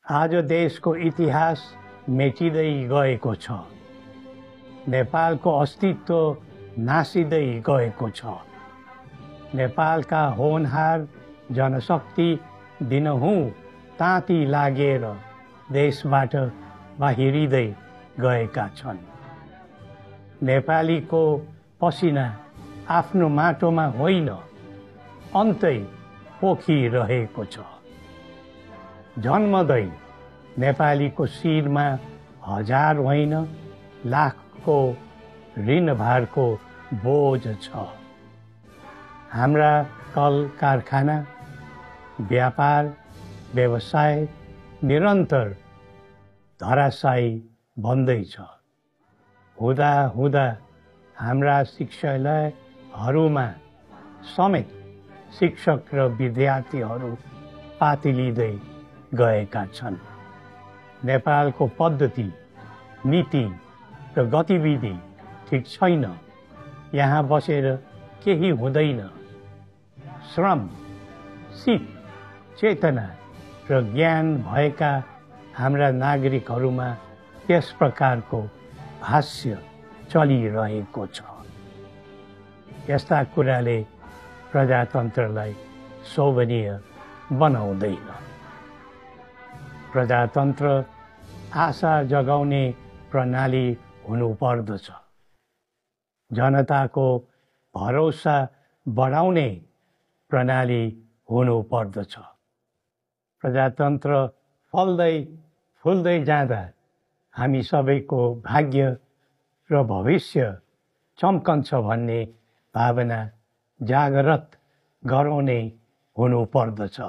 आज देशको इतिहास मेटिँदै गएको छ। नेपालको अस्तित्व नासिँदै गएको छ। नेपालका होनहार जनशक्ति दिनहुँ ताती लागेर देशबाट बाहिरिँदै गएका छन्। नेपालीको पसिना आफ्नो माटोमा होइन, अन्तै पोखिरहेको छ। जन्मदै नेपालीको शिरमा हजार होइन, लाखको ऋणभारको बोझ छ। हाम्रा कल कारखाना, व्यापार व्यवसाय निरन्तर धराशायी बन्दैछ। हुँदा हुँदा हाम्रा शिक्षालयहरूमा समेत शिक्षक र विद्यार्थीहरू पातिलिँदै गएका छन्। नेपालको पद्धति, नीति र गतिविधि ठिक छैन। यहाँ बसेर केही हुँदैन। श्रम, सिप, चेतना र ज्ञान भएका हाम्रा नागरिकहरूमा त्यस प्रकारको भाष्य चलिरहेको छ। यस्ता कुराले प्रजातन्त्रलाई शोभनीय बनाउँदैन। प्रजातन्त्र आशा जगाउने प्रणाली हुनुपर्दछ। जनताको भरोसा बढाउने प्रणाली हुनुपर्दछ। प्रजातन्त्र फल्दै फुल्दै जाँदा हामी सबैको भाग्य र भविष्य चम्कन्छ भन्ने भावना जागृत गराउने हुनुपर्दछ।